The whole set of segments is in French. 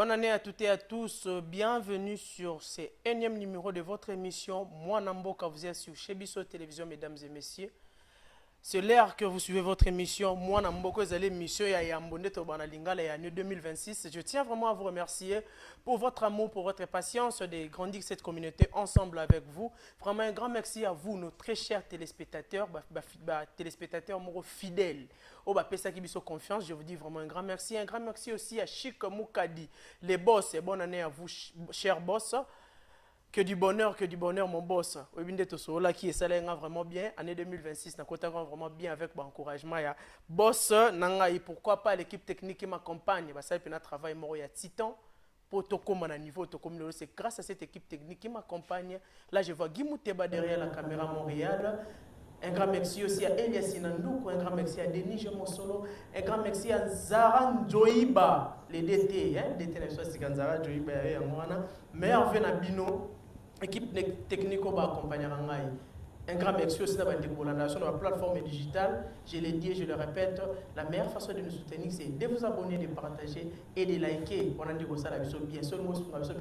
Bonne année à toutes et à tous. Bienvenue sur ce énième numéro de votre émission. Moi, Namboka, vous êtes sur Chebiso Télévision, mesdames et messieurs. C'est l'heure que vous suivez votre émission. Moi, Namboka, vous allez l'émission Yambonde Tobana Lingala et année 2026. Je tiens vraiment à vous remercier pour votre amour, pour votre patience de grandir cette communauté ensemble avec vous. Vraiment un grand merci à vous, nos très chers téléspectateurs, téléspectateurs fidèles. Au Bapesa qui biso confiance, je vous dis vraiment un grand merci. Un grand merci aussi à Chic Moukadi, les boss. Et bonne année à vous, chers boss. Que du bonheur, mon boss. Là qui est vraiment bien. Année 2026, nous vraiment bien avec mon encouragement. Boss, et pourquoi pas l'équipe technique qui m'accompagne. Ça a un travail mort à Titan. Pour à niveau, c'est grâce à cette équipe technique qui m'accompagne. Là, je vois Guy Mouteba derrière la caméra Montréal. Un grand merci aussi à Elias Sinandoukou, un grand merci à Denis Jemosolo, un grand merci à Zara Njoiba, les DT, DT c'est Zara Njoiba, meilleur Venabino, équipe technique qui va accompagner un grand merci aussi à la plateforme digitale. Je l'ai dit et je le répète, la meilleure façon de nous soutenir, c'est de vous abonner, de partager et de liker. On a dit que ça la bien sûr, moi, je suis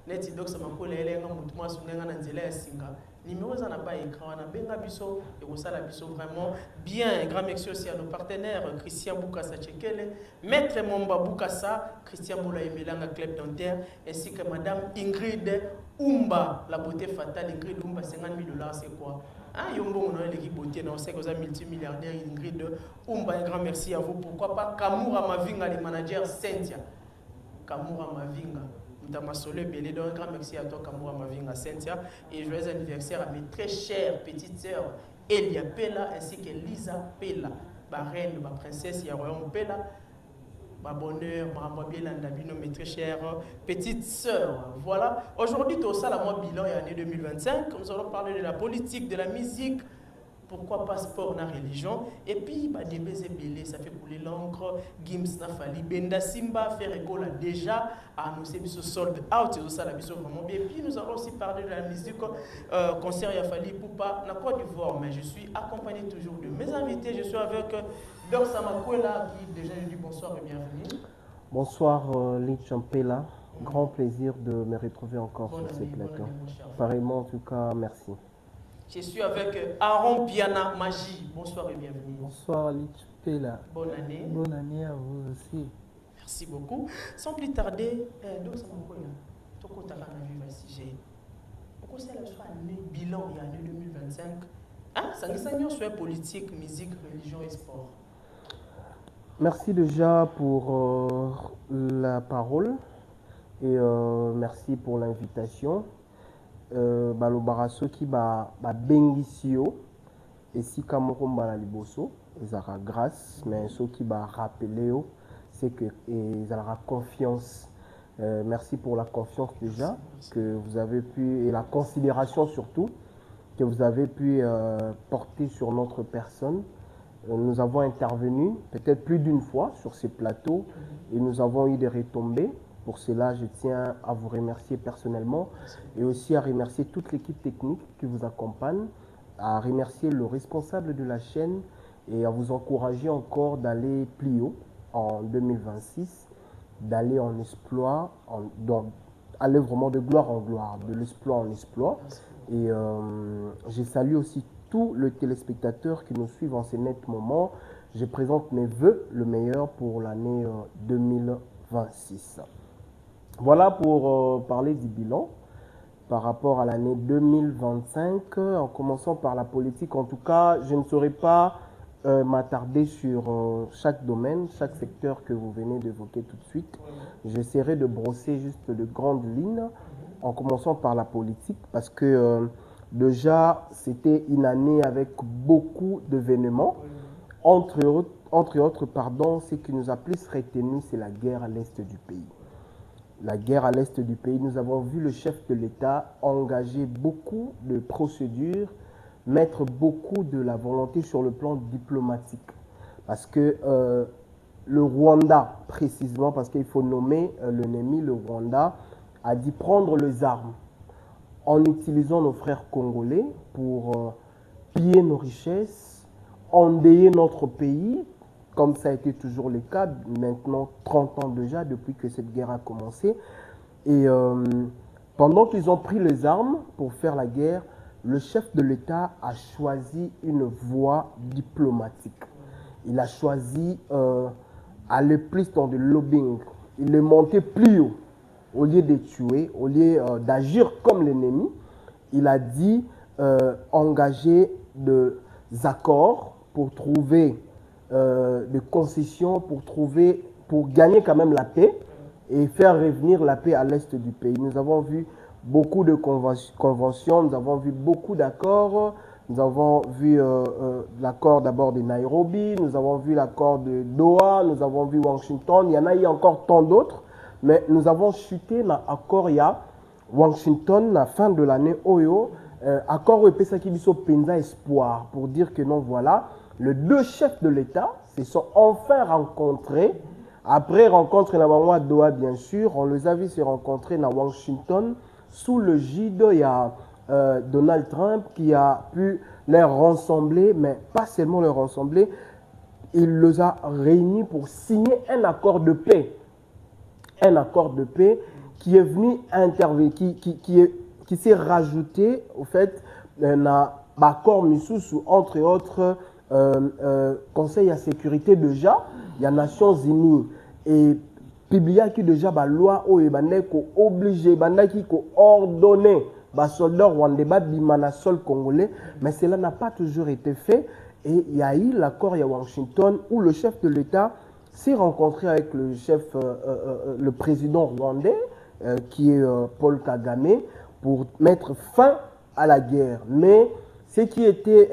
neti donc ça m'a collé les gens moi sur n'enga nanzela singa numéro ça n'a pas écran on a benga biso et vous ça la biso vraiment bien. Un grand merci aussi à nos partenaires Christian Boukassa Tchekele, Maître Momba Boukassa, Christian Boula Emelanga Club Dentaire ainsi que Madame Ingrid Umba, la beauté fatale. Ingrid Umba, 50 000 $, c'est quoi? Ah, Yombo, on a l'équipe beauté, on sait que vous êtes multimilliardaire. Ingrid Umba, un grand merci à vous. Pourquoi pas Kamura Mavinga, les managers Cynthia. Kamura Mavinga. Un grand merci à toi, Kamura Mavinga Cynthia. Et joyeux anniversaire à mes très chères petites sœurs Elia Pella ainsi que Lisa Pella, ma reine, ma princesse Yaroyon Pella. Ma bonheur, mes très chères petites sœurs. Voilà. Aujourd'hui, tout ça, la mois bilan et année 2025. Nous allons parler de la politique, de la musique. Pourquoi pas sport, na religion. Et puis, des baisers belés, ça fait couler l'encre. Gims na fali. Benda Simba, faire école déjà. Annoncer ce sold out. C'est ça, la mission vraiment bien. Et puis, nous allons aussi parler de la musique. Concert Yafali Poupa, na Côte d'Ivoire. Mais je suis accompagné toujours de mes invités. Je suis avec Dor Samakwela qui déjà dit bonsoir et bienvenue. Bonsoir, Lynch Champela. Grand plaisir de me retrouver encore sur ces plateaux. Pareillement, en tout cas, merci. Je suis avec Aaron Piana Magie. Bonsoir et bienvenue. Bonsoir, Lynch Pela. Bonne année. Bonne année à vous aussi. Merci beaucoup. Sans plus tarder, donc ça m'a dit, tout le monde a vu le sujet. Pourquoi c'est le bilan de l'année 2025? Ça nous sur politique, musique, religion et sport. Merci déjà pour la parole et merci pour l'invitation. Balobaraso qui ba bengisio et si kamoromba la liboso ils aura grâce mais ce qui va rappeler c'est que ils aura confiance. Merci pour la confiance déjà que vous avez pu et la considération surtout que vous avez pu porter sur notre personne. Nous avons intervenu peut-être plus d'une fois sur ces plateaux et nous avons eu des retombées. Pour cela, je tiens à vous remercier personnellement et aussi à remercier toute l'équipe technique qui vous accompagne, à remercier le responsable de la chaîne et à vous encourager encore d'aller plus haut en 2026, d'aller en exploit, aller vraiment de gloire en gloire, de l'exploit en exploit. Et je salue aussi tous les téléspectateurs qui nous suivent en ces nets moments. Je présente mes vœux le meilleur pour l'année 2026. Voilà pour parler du bilan par rapport à l'année 2025, en commençant par la politique. En tout cas, je ne saurais pas m'attarder sur chaque domaine, chaque secteur que vous venez d'évoquer tout de suite. J'essaierai de brosser juste de grandes lignes, en commençant par la politique, parce que déjà, c'était une année avec beaucoup d'événements. Entre autres, ce qui nous a plus retenu, c'est la guerre à l'est du pays. La guerre à l'est du pays, nous avons vu le chef de l'État engager beaucoup de procédures, mettre beaucoup de la volonté sur le plan diplomatique. Parce que le Rwanda, précisément, parce qu'il faut nommer l'ennemi, le Rwanda, a dit prendre les armes en utilisant nos frères congolais pour piller nos richesses, endeuiller notre pays, comme ça a été toujours le cas, maintenant 30 ans déjà, depuis que cette guerre a commencé. Et pendant qu'ils ont pris les armes pour faire la guerre, le chef de l'État a choisi une voie diplomatique. Il a choisi aller plus dans le lobbying. Il est monté plus haut. Au lieu de tuer, au lieu d'agir comme l'ennemi, il a dit engager des accords pour trouver des concessions, pour gagner quand même la paix et faire revenir la paix à l'est du pays. Nous avons vu beaucoup de conventions, nous avons vu beaucoup d'accords. Nous avons vu l'accord d'abord de Nairobi, nous avons vu l'accord de Doha, nous avons vu Washington. Il y en a eu encore tant d'autres, mais nous avons chuté dans l'accord il y a Washington, à la fin de l'année Oyo, accord où Pesaki Biso Penza Espoir, pour dire que non, voilà, les deux chefs de l'État se sont enfin rencontrés. Après rencontre dans Doha, bien sûr, on les a vus se rencontrer dans Washington sous le gide, il y a Donald Trump qui a pu les rassembler, mais pas seulement les rassembler, il les a réunis pour signer un accord de paix. Un accord de paix qui est venu intervenir, qui s'est rajouté au fait un accord Missoussou, entre autres Conseil à sécurité déjà, il y a Nations Unies et publié qui déjà la loi où il est obligé, qui ordonné les soldats rwandais bimana sol congolais, mais cela n'a pas toujours été fait. Et il y a eu l'accord à Washington où le chef de l'État s'est rencontré avec le président rwandais, qui est Paul Kagame, pour mettre fin à la guerre. Mais ce qui était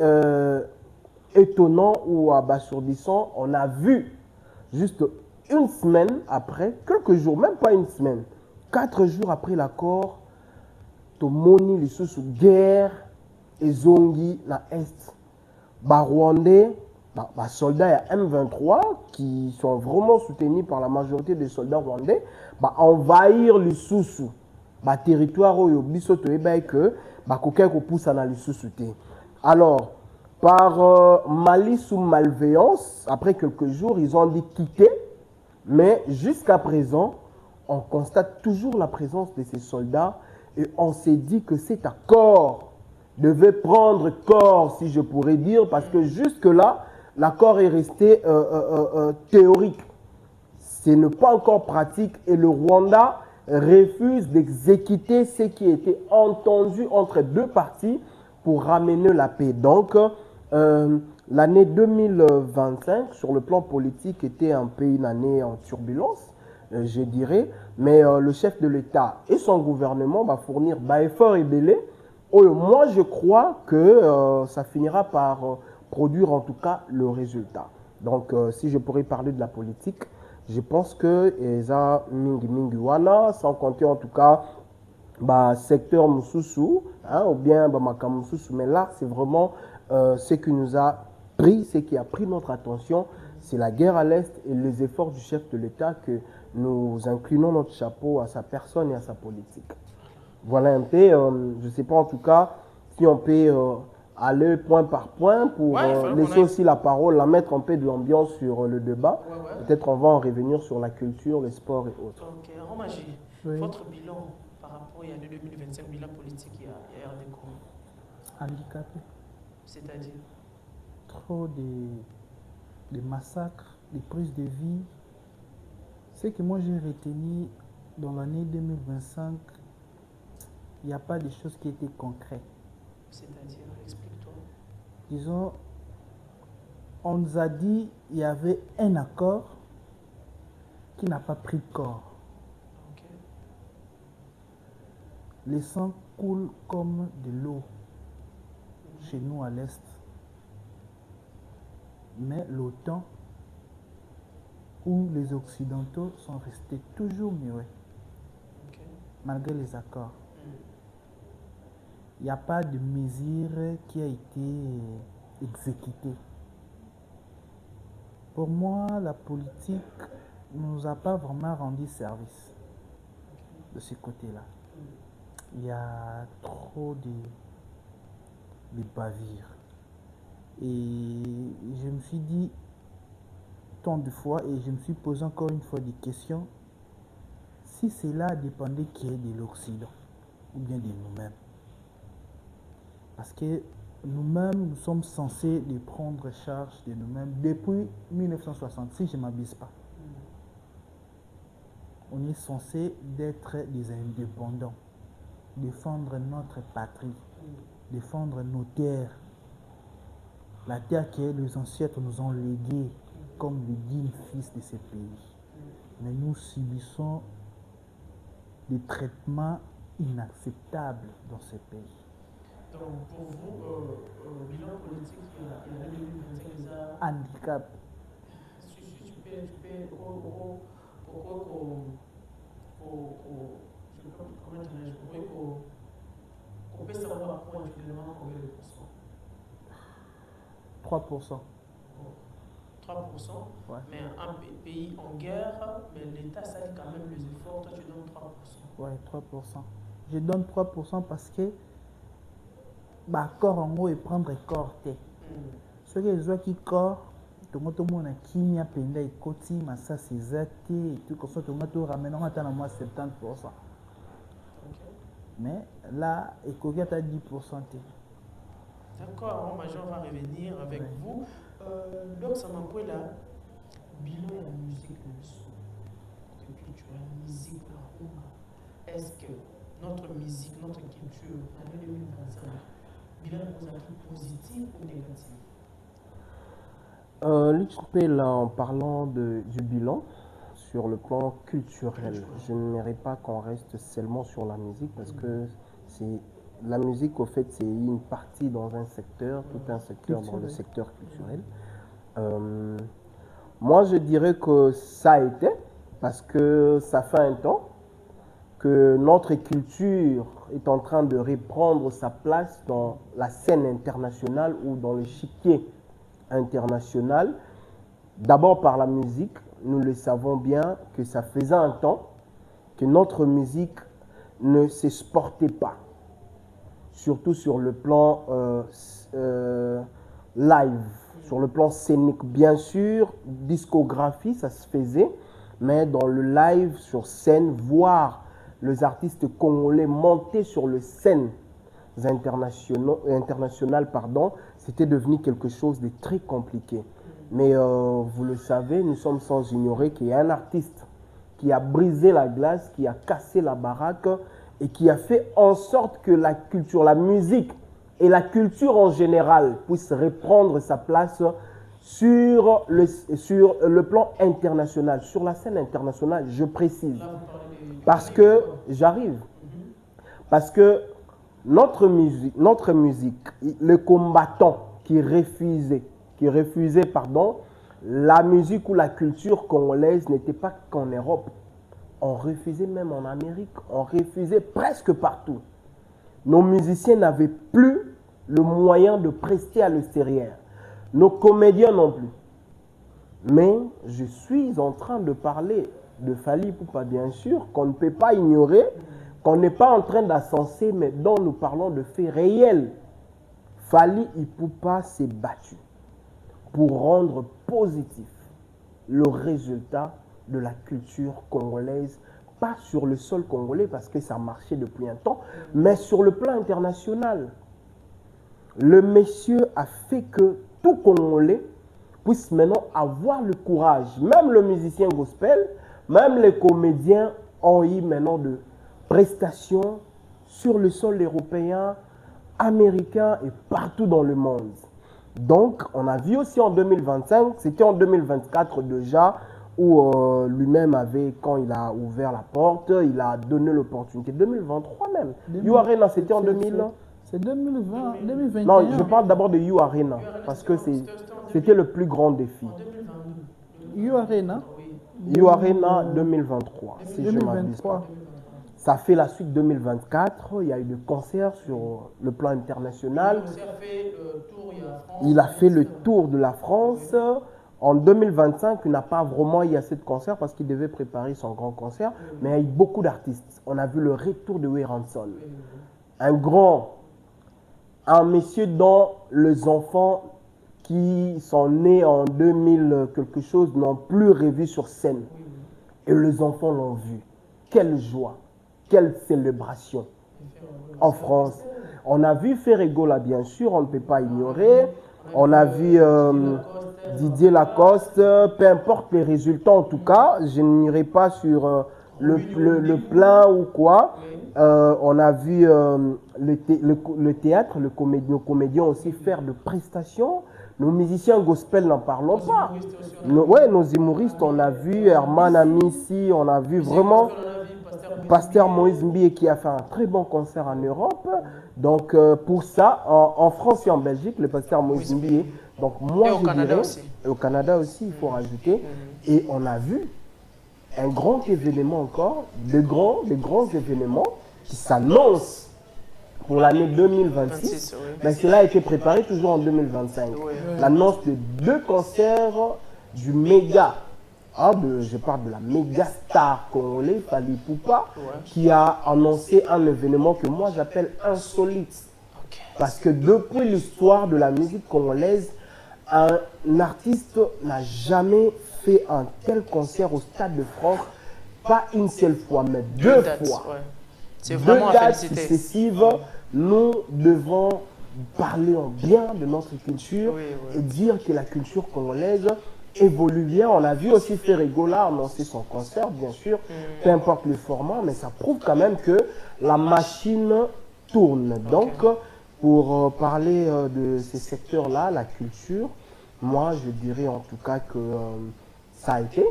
étonnant ou abasourdissant, on a vu juste une semaine après, quelques jours, même pas une semaine, 4 jours après l'accord, Tomoni les sous guerre et Zongi la Est. Rwandais, soldats M23 qui sont vraiment soutenus par la majorité des soldats rwandais, envahir les sous territoire où bisoto que quelqu'un qui pousse à les sous. Alors, par malice ou malveillance, après quelques jours, ils ont dit quitter, mais jusqu'à présent, on constate toujours la présence de ces soldats et on s'est dit que cet accord devait prendre corps, si je pourrais dire, parce que jusque-là, l'accord est resté théorique. Ce n'est pas encore pratique et le Rwanda refuse d'exécuter ce qui était entendu entre deux parties pour ramener la paix. Donc, l'année 2025, sur le plan politique, était un peu une année en turbulence, je dirais, mais le chef de l'État et son gouvernement va fournir effort et délai. Moi, je crois que ça finira par produire en tout cas le résultat. Donc, si je pourrais parler de la politique, je pense que Eza Mingi Mingi Wana, sans compter en tout cas secteur Moussoussou, ou bien Makam Moussoussou, mais là, c'est vraiment ce qui nous a pris, ce qui a pris notre attention, c'est la guerre à l'Est et les efforts du chef de l'État que nous inclinons notre chapeau à sa personne et à sa politique. Voilà un peu, je ne sais pas en tout cas si on peut aller point par point pour laisser aussi la parole, la mettre un peu de l'ambiance sur le débat. Peut-être on va en revenir sur la culture, le sport et autres. Ok, Romagie, votre bilan par rapport à l'année 2025, bilan politique, il y a RD Congo. Handicapé. C'est-à-dire trop de massacres, de prises de vie. Ce que moi j'ai retenu dans l'année 2025, il n'y a pas de choses qui étaient concrètes. C'est-à-dire, explique-toi. Disons, on nous a dit qu'il y avait un accord qui n'a pas pris corps. Okay. Le sang coule comme de l'eau chez nous à l'Est. Mais l'OTAN où les Occidentaux sont restés toujours muets, malgré les accords. Il n'y a pas de mesure qui a été exécutée. Pour moi, la politique ne nous a pas vraiment rendu service de ce côté-là. Il y a trop de bavures. Et je me suis dit, tant de fois et je me suis posé encore une fois des questions. Si cela dépendait qui est de l'Occident ou bien de nous-mêmes. Parce que nous-mêmes, nous sommes censés de prendre charge de nous-mêmes depuis 1960, si je ne m'abuse pas. On est censé d'être des indépendants, défendre notre patrie, défendre nos terres. La terre que les ancêtres nous ont léguée comme les dignes fils de ce pays. Mais nous subissons des traitements inacceptables dans ce pays. Donc, pour vous, bilan politique, il y a 2025, Handicap. si tu peux, on peut savoir actuellement combien de pourcents 3%. 3%, Ouais. mais un pays en guerre, mais l'État salue quand même les efforts, toi tu donnes 3%. Ouais, 3%. Je donne 3% parce que bah, corps en gros et prendre corps. Ce que je vois qui corps, tout le monde a qui a penda et côté, mais ça c'est zate et tout comme ça, tout le monde ramène à 70%. Mais là, il y a 10%. D'accord, mon major va revenir avec vous. Donc, ça m'a là, bilan de la musique, de culture, la musique, est-ce que notre musique, notre culture, en 2025, bilan nous a positif ou négatif? L'UTP, là, en parlant du bilan, sur le plan culturel, je n'aimerais pas qu'on reste seulement sur la musique parce que la musique, au fait, c'est une partie dans un secteur, tout un secteur dans le secteur culturel. Moi, je dirais que ça a été, parce que ça fait un temps que notre culture est en train de reprendre sa place dans la scène internationale ou dans l'échiquier international. D'abord par la musique, nous le savons bien que ça faisait un temps que notre musique ne s'exportait pas, surtout sur le plan live, sur le plan scénique. Bien sûr, discographie, ça se faisait, mais dans le live, sur scène, voir les artistes congolais monter sur les scènes internationales, c'était devenu quelque chose de très compliqué. Mais vous le savez, nous sommes sans ignorer qu'il y a un artiste qui a brisé la glace, qui a cassé la baraque et qui a fait en sorte que la culture, la musique et la culture en général puissent reprendre sa place sur le plan international, sur la scène internationale, je précise. Parce que, j'arrive, parce que notre musique, le combattant qui refusait, la musique ou la culture congolaise n'était pas qu'en Europe. On refusait même en Amérique, on refusait presque partout. Nos musiciens n'avaient plus le moyen de prester à l'extérieur. Nos comédiens non plus. Mais je suis en train de parler de Fally Ipupa, bien sûr, qu'on ne peut pas ignorer, qu'on n'est pas en train d'ascenser, mais dont nous parlons de faits réels. Fally Ipupa s'est battu pour rendre positif le résultat de la culture congolaise, pas sur le sol congolais parce que ça marchait depuis un temps, mais sur le plan international. Le monsieur a fait que tout Congolais puisse maintenant avoir le courage, même le musicien gospel, même les comédiens ont eu maintenant de prestations sur le sol européen, américain et partout dans le monde. Donc, on a vu aussi en 2025, c'était en 2024 déjà, où lui-même avait, quand il a ouvert la porte, il a donné l'opportunité. 2023 même. You Arena, c'était en 2000. C'est 2020, 2021. Non, je parle d'abord de You Arena, parce que c'était le plus grand défi. You Arena. You Arena 2023, si je ne m'abuse pas. Ça fait la suite 2024, il y a eu des concerts sur le plan international. Il a fait le tour de la France. En 2025, il n'a pas vraiment eu assez de concerts parce qu'il devait préparer son grand concert, mais il y a eu beaucoup d'artistes. On a vu le retour de Weranson. Un monsieur dont les enfants qui sont nés en 2000 quelque chose n'ont plus revu sur scène. Et les enfants l'ont vu. Quelle joie, quelle célébration. En France, on a vu Ferrego là, bien sûr, on ne peut pas ignorer. On a vu Didier Lacoste, peu importe les résultats en tout cas, je n'irai pas sur le plein ou quoi. On a vu le théâtre, nos comédiens aussi faire de prestations. Nos musiciens gospel, n'en parlons pas. Nos humoristes, on a vu Herman Amissi, on a vu vraiment Pasteur Moïse Mbie qui a fait un très bon concert en Europe. Donc pour ça, en France et en Belgique, le Pasteur Moïse Mbie. Donc moi, je dirais, et au Canada aussi, il faut rajouter. Et on a vu un grand événement encore, des grands événements qui s'annoncent pour l'année 2026, mais cela a été préparé toujours en 2025. L'annonce de 2 concerts du méga, je parle de la méga star congolais, Fally Ipupa, qui a annoncé un événement que moi j'appelle insolite. Parce que depuis l'histoire de la musique congolaise, un artiste n'a jamais fait un tel concert au Stade de France, pas une seule fois, mais 2 fois. C'est vraiment 2 dates successives. Nous devons parler en bien de notre culture et dire que la culture congolaise évolue bien. On a vu aussi Ferrego là annoncer son concert, bien sûr, peu importe le format, mais ça prouve quand même que la machine tourne. Donc, pour parler de ces secteurs-là, la culture, moi je dirais en tout cas que ça a été.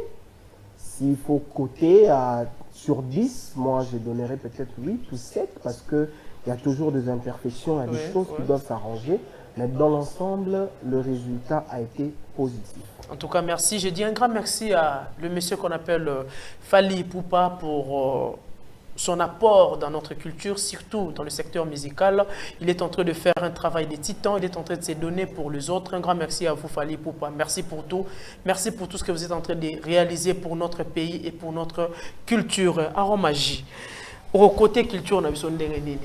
S'il faut coter sur 10, moi je donnerais peut-être 8 ou 7 parce que il y a toujours des imperfections, il y a des choses qui doivent s'arranger. Mais dans l'ensemble, le résultat a été positif. En tout cas, merci. Je dis un grand merci à le monsieur qu'on appelle Fally Ipupa pour son apport dans notre culture, surtout dans le secteur musical. Il est en train de faire un travail de titan, il est en train de se donner pour les autres. Un grand merci à vous, Fally Ipupa. Merci pour tout. Merci pour tout ce que vous êtes en train de réaliser pour notre pays et pour notre culture. Aromagie. Au côté culture, on a besoin de nini.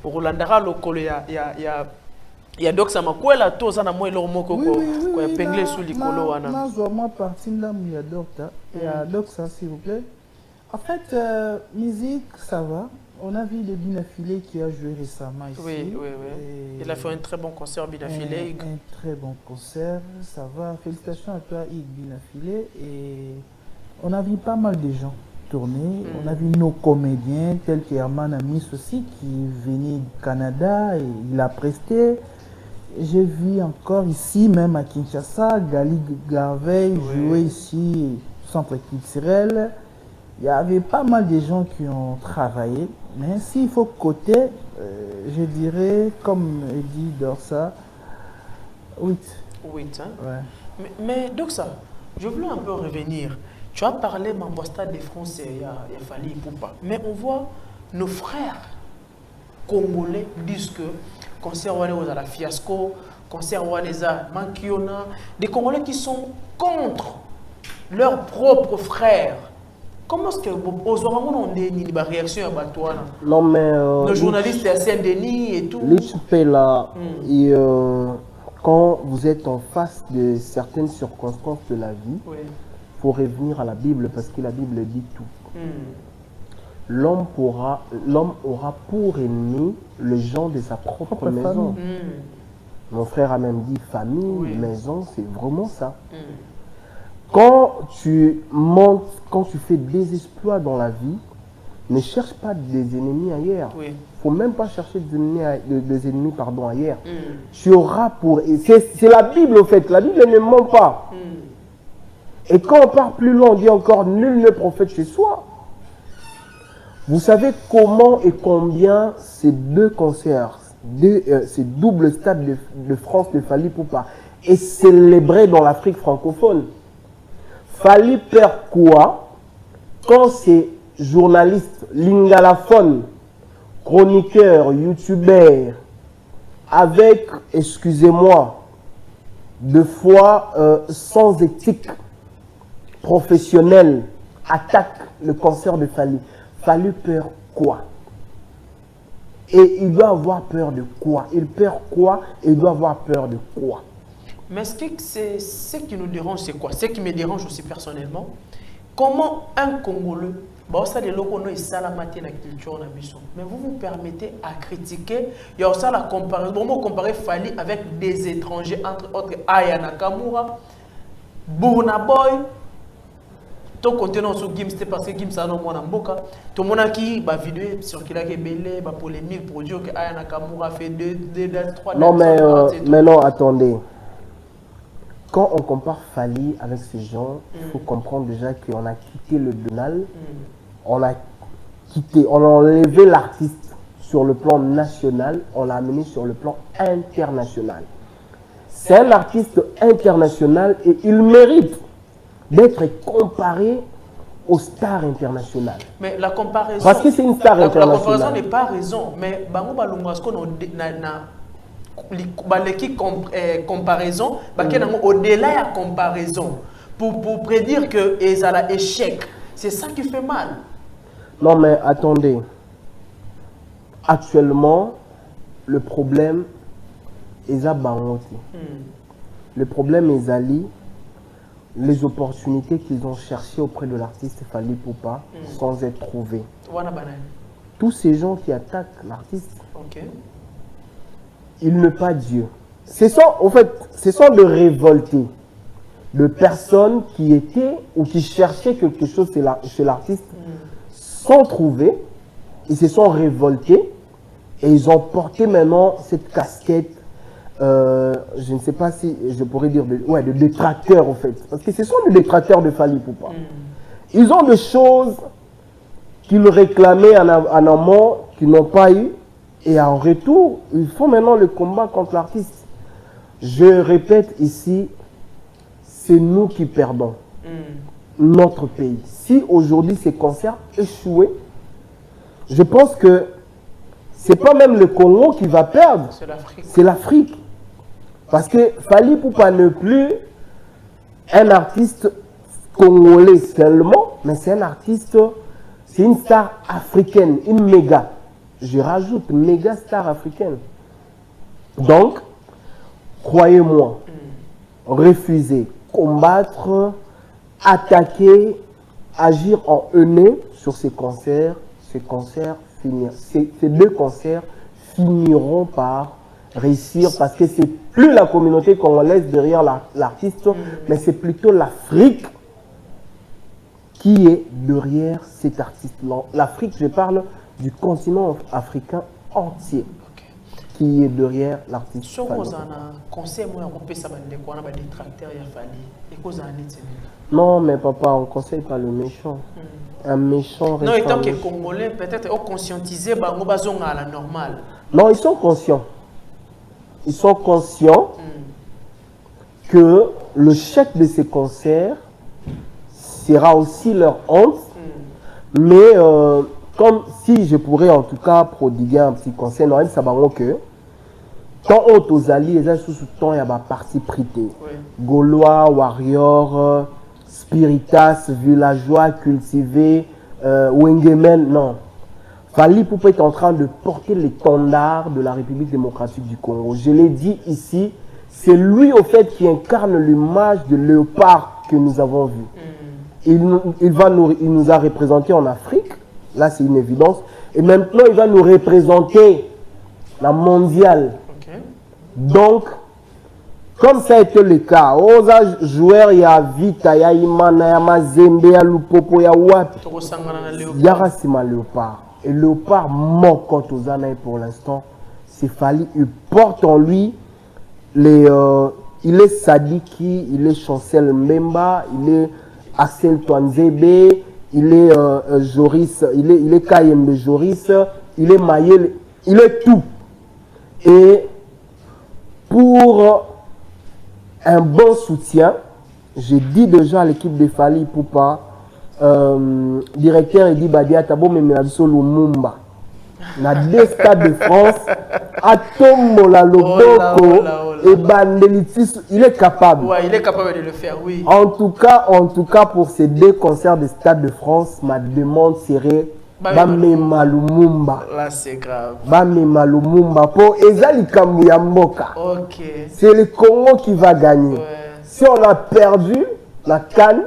Au Rolandara, lokolo ya Doxa makwela toza na moi lo moko ko pengle sous likolo wana. Na moi partie là mu ya Docta ya Doxa s'il vous plaît. En fait musique ça va. On a vu le Binafilé qui a joué récemment ici. Oui. Il a fait un très bon concert Binafilé. Un très bon concert, ça va. Félicitations à toi Yves Binafilé et on a vu pas mal de gens tourner. On a vu nos comédiens tels que Herman Amis aussi qui venait du Canada et il a presté. J'ai vu encore ici même à Kinshasa Gali Garveil jouer ici au centre culturel. Il y avait pas mal de gens qui ont travaillé. Mais s'il faut coter, je dirais comme dit Dorsa, 8. 8, hein? Ouais. Mais Doxa, je voulais un peu revenir. Tu as parlé Stade de France, il y a Fally Ipupa. Mais on voit nos frères congolais disent que concert à la fiasco, concert à Mankiona, des Congolais qui sont contre leurs propres frères. Comment est-ce que vous avez une réaction à toi? Non, mais nos journalistes à Saint-Denis et tout. Là, quand vous êtes en face de certaines circonstances de la vie, faut revenir à la Bible parce que la Bible dit tout. L'homme aura pour ennemi le gens de sa propre maison. Mon frère a même dit famille, maison, c'est vraiment ça. Quand tu montes, quand tu fais des exploits dans la vie, ne cherche pas des ennemis ailleurs. Faut même pas chercher des ennemis ailleurs. Tu auras pour... C'est la Bible au fait, la Bible ne ment pas. Et quand on part plus loin, on dit encore nul ne prophète chez soi. Vous savez comment et combien ces 2 concerts, ces doubles stades de France de Fally Ipupa est célébré dans l'Afrique francophone. Fally perd quoi quand ces journalistes lingalaphones, chroniqueurs, youtubeurs, avec, excusez-moi, de fois sans éthique professionnelle, attaquent le concert de Fally. Fally peur quoi? Et il doit avoir peur de quoi? Il perd quoi et il doit avoir peur de quoi? Mais ce qui nous dérange, c'est quoi? Ce qui me dérange aussi personnellement, comment un Congolais, ça de locaux nous salamati la culture na biso, mais vous vous permettez à critiquer, il y a aussi la comparaison, bon, comparer Fally avec des étrangers, entre autres Aya Nakamura, Burna Boy. Tout contenant sur Gims, c'était parce que Gims a nommé Mboka. Tout le monde qui va vidéo sur qui a belé, va polémique pour dire que Aya Nakamura fait 2 dates, 3 dates. Non, mais non, attendez. Quand on compare Fally avec ces gens, il faut comprendre déjà qu'on a quitté le Donald, on a enlevé l'artiste sur le plan national, on l'a amené sur le plan international. C'est un artiste international et il mérite d'être comparé aux stars internationales. Mais la comparaison... Parce que c'est une star internationale. La comparaison n'est pas raison, mais bango balungasko comparaison, au-delà de la comparaison, pour prédire que ils ont l'échec. C'est ça qui fait mal. Non mais attendez. Actuellement, le problème est à Bangote. Le problème est à les opportunités qu'ils ont cherchées auprès de l'artiste Fally Ipupa sans être trouvées. Tous ces gens qui attaquent l'artiste, ils ne pas Dieu. Ce sont de révoltés, de personnes qui étaient ou qui cherchaient quelque chose chez l'artiste sans trouver. Ils se sont révoltés et ils ont porté maintenant cette casquette. Je ne sais pas si je pourrais dire de détracteurs en fait. Parce que ce sont des détracteurs de Fally Ipupa. Ils ont des choses qu'ils réclamaient en amont, qu'ils n'ont pas eu. Et en retour, il faut maintenant le combat contre l'artiste. Je répète ici, c'est nous qui perdons notre pays. Si aujourd'hui ces concerts échouaient, je pense que c'est pas même le Congo qui va perdre, c'est l'Afrique. Parce que Fally Ipupa n'est plus un artiste congolais seulement, mais c'est un artiste, c'est une star africaine, une méga. Je rajoute méga star africaine. Donc, croyez-moi, refuser, combattre, attaquer, agir en haine sur ces concerts finir. Ces 2 concerts finiront par réussir parce que c'est plus la communauté congolaise derrière l'artiste, mais c'est plutôt l'Afrique qui est derrière cet artiste-là. L'Afrique, je parle du continent africain entier qui est derrière l'artiste. Si vous avez un conseil, vous avez des tracteurs. Non, mais papa, on ne conseille pas le méchant. Un méchant... Non, étant que Congolais, peut-être, on conscientiser, on va à la normale. Non, ils sont conscients. Ils sont conscients que le chèque de ces concerts sera aussi leur honte. Mais comme si je pourrais en tout cas prodiguer un petit conseil, non, ça va que quand on aux alliés, ils ont sous temps il y a parti prité. Gaulois, Warrior, Spiritas, Villageois, Cultivé, Wengemen, non. Fally Ipupa est en train de porter l'étendard de la République démocratique du Congo. Je l'ai dit ici, c'est lui au fait qui incarne l'image de léopard que nous avons vu. Il nous a représentés en Afrique, là c'est une évidence, et maintenant il va nous représenter la mondiale. Donc, comme ça a été le cas, aux joueurs, il y a Vita, il y a Imana, il y a Mazembe, il y a Lupopo, il y a Wapi, il y a Rassima Léopard. Et Léopard manque quand aux Anaïs pour l'instant. C'est Fally, il porte en lui il est Sadiki, il est Chancel Mbemba, il est Axel Twanzebe, il est Joris, il est Kayembe Joris, il est Mayel, il est tout. Et pour un bon soutien, j'ai dit déjà à l'équipe de Fally Ipupa, directeur Edi Badia Tabo Memeabiso Lumumba. Na 2 stades de France, Atombola Loboko et Bandelitis, il est capable. Ouais, il est capable de le faire, oui. En tout cas, pour ces 2 concerts de Stade de France, ma demande serait bamema Lumumba. Là, c'est grave. Bamema Lumumba pour Ezali Kambu ya mboka. Ok. C'est le Congo qui va gagner. Ouais. Si on a perdu la CAN,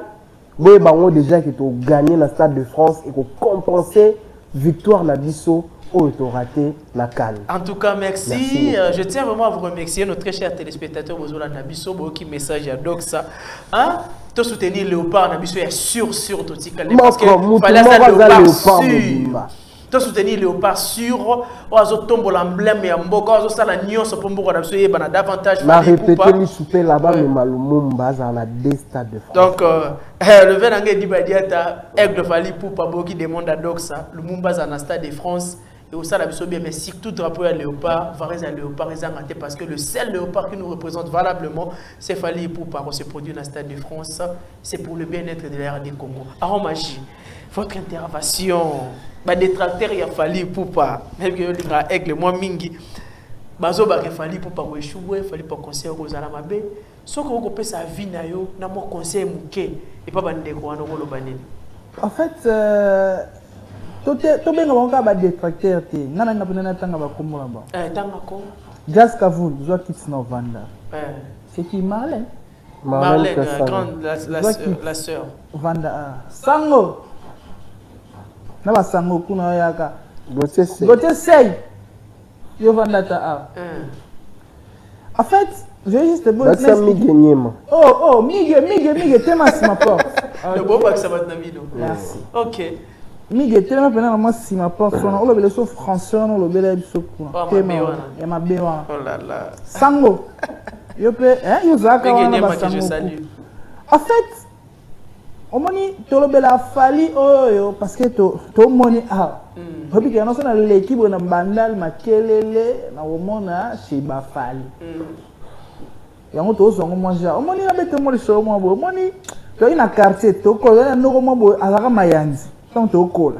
boye bango déjà qui ont gagné le Stade de France et qu'on compenser victoire na biso ou to raté la CAN. En tout cas, merci. Je tiens vraiment à vous remercier, nos très chers téléspectateurs, Bozola Nabiso, qui message à Doxa. Hein? De soutenir Léopard Nabiso, il y a sûr, tout parce que fallait ça Léopard sûr. De soutenir Léopard sûr, oazo tombo l'emblème et mboka, oazo ça la nuance pour mboka Nabiso, il y a davantage. Ma répété les soupers là-bas, mais Malumumba, ça a des stades de France. Donc, le Vénangé Dibadiata, Aigle de Fali Poupa, qui demande à Doxa, Lumumba, ça a un stade de France. Et au sein de bien, mais surtout drapeau à léopard, Varese à léopard, parce que le seul léopard qui nous représente valablement, c'est Fali Poupa, on se produit dans le Stade de France. C'est pour le bien-être de la RD Congo. Alors, Magie, votre intervention, bah, détracteur, il y a Fali Poupa, même que le aigle, moi, Mingi, Bazo, bah, Fali Poupa, ou échoué, Fali Poupa, conseil aux Alamabe, ce que vous sa vie, n'a pas conseil mouké, et pas bandé, quoi, non, le bané. En fait, tout bien comme on va détracter, nana n'a pas tanga ba komo là bas. Tanga ko. Gas Kavoul, doit quitter nos vanda. C'est qui Marlène? Marlène, la sœur. Vanda. Sango. Naba Sango kuna yaka. Gote Sey. Yo vanda ta. En fait, je vais juste te Oh, Miguel, t'es ma porte. Le beau pas que ça va te navino. Merci. Ok. Miguel, t'es ma si ma porte. On le son français, on le bel Oh ma béwa. Oh là là. Sango. Yo pe, yo zaka wana ba Sango. En fait, on moni to le bel afali oyo parce que to moni Hobi que non na l'équipe na bandal makelele na omona chez Bafali. Yango to zongo mwanja. Omoni na bete mo so mo bo. Omoni to ina quartier to ko na no mo bo azaka mayanzi. Donc to kola.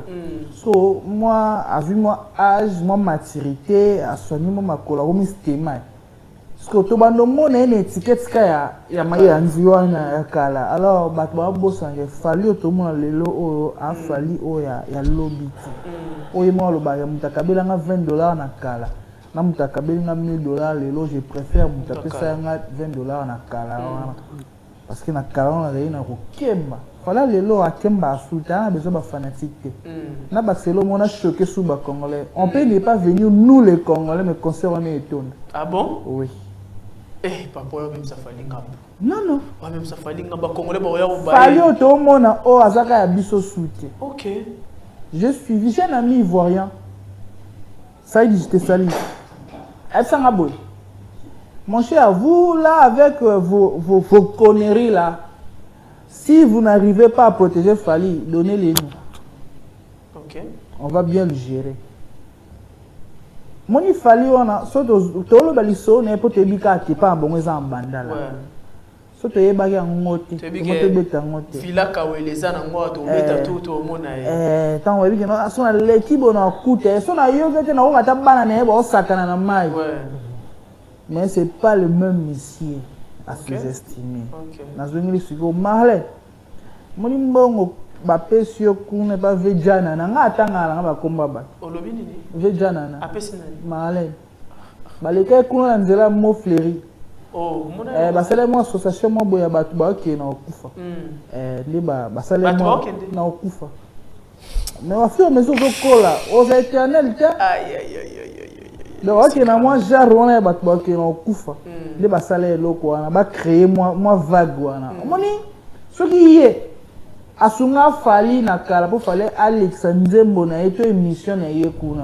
So moi a vu moi âge, moi maturité, a soigné moi makola comme système. Parce que to bando mo na une étiquette ka ya mayanzi wana ya kala. Alors bat ba bossa nge fali to mo lelo o a fali o ya lobby. Oye moi le ba ya mutakabela nga $20 na kala. Na mutakabeli nga $1000 lelo, je préfère mutapesa nga $20 na kala wana. Parce que na kala on a na ko kemba. Voilà lelo a kemba sultan a besoin de fanatique. Na baselo on a choqué sous ba congolais. On peut ne pas venir nous les congolais mais concert on est étonné. Ah bon? Oui. Eh papa yo même ça fali ngamba. Non. Wa même ça fali ngamba congolais ba ya ba. Fali to mona o azaka ya biso soutien. OK. J'ai suivi, j'ai un ami ivoirien. Ça dit, je te salue. Mon cher, vous là, avec vos conneries là, si vous n'arrivez pas à protéger Fali, donnez-les nous. Ok. On va bien le gérer. Mon Fali, on a, tout le baliso n'est pas tébika qui pas bon en bandala. Soto yebaki ngote ngote beta ngote fila kaweleza na ngoto beta tout au mona tant webi que no sona l'équipe na kute sona yogete na ngata bana na yeba osakana na mai. Mais c'est pas le même monsieur à sous-estimer. Na zongeli siko Marlène moni mbongo ba pesio kuna ba vejana na ngata ngala ba komba ba olobi nini vejana na apesi nani Marlène baleka kuna na nzela mo fleuri. Oh, basale mo association mo boya batu ba ki na okufa liba basale mo na okufa mais wa fio meso ko kola aux éternels ta aïe donc ki na moi genre on a batu ba ki na okufa liba basale loko wana ba créer moi vague wana moni soki ye asunga Fali na kala po fallait Alexandre Mbona eto émission na ye kuna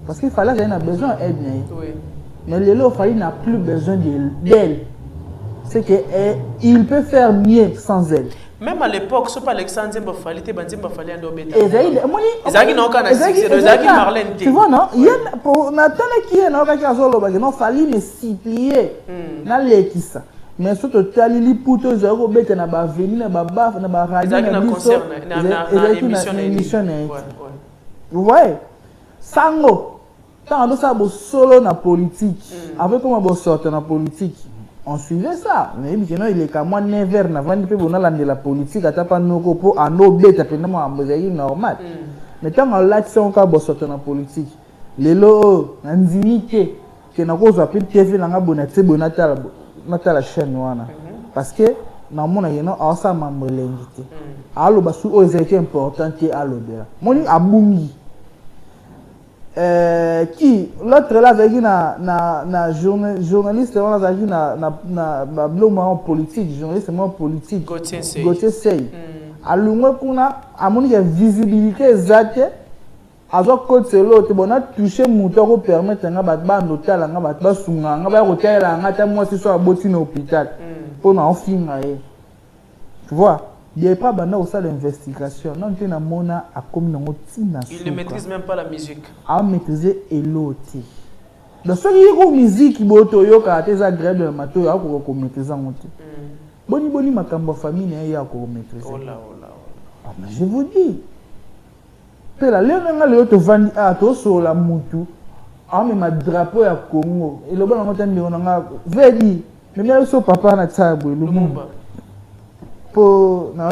parce qu'il fallait qu'il a besoin d'aide. Oui. Mais Lelo Fali n'a plus besoin d'elle. C'est qu'il peut faire mieux sans elle. Même à l'époque, ce n'est pas Alexandre Mbafali, c'est Mbafali en Obéta. Ezaki n'a aucun assisté, Ezaki Marlène. Tu vois, non? Pour Nathan qui est dans le cas, Fali me supplier. Na lekisa. Mais surtout, tu as les poutres, tu as les na ba veni na ba baf na ba radio na concert na émission. Vous voyez? Sango. Quand on a solo na politique, avec comment on sort na politique, on suivait ça. Mais il est comme moi never na vendre pe bona la politique ata pa noko po anobe ta pe na mo normal. Mais tant qu'on l'a dit, on a bossé dans la politique. Les lots, on a dit que na cause appelle TV na bonate bonata la chaîne wana. Parce que na mona yeno asa mamrelengité. Allo basu o ezeke important qui allo dela. Moni abungi. Qui l'autre là avec na journaliste on a vu na bloma politique journaliste politique Gauthier Sey alungwe kuna amoni ya visibilité exacte azo côté l'autre bon a touché moto ko permettre nga ba hôpital nga ba sunga nga ba hôtel nga ta moi si so aboti na hôpital pour na ofinga tu vois. Il n'y a pas de salle d'investigation. Non, il ne maîtrise même pas la musique. À maîtriser l'autre. Donc, ce qui est musique, il y a des agrès de mato, il y a des maîtriser. Boni, ma famille, il y a des maîtriser. Oh là. Je vous dis. La léon te vend à toi sur la moutou. Ah, mais ma drapeau à Congo. Et le bon, on a dit, mais bien, ce papa n'a pas de pour non,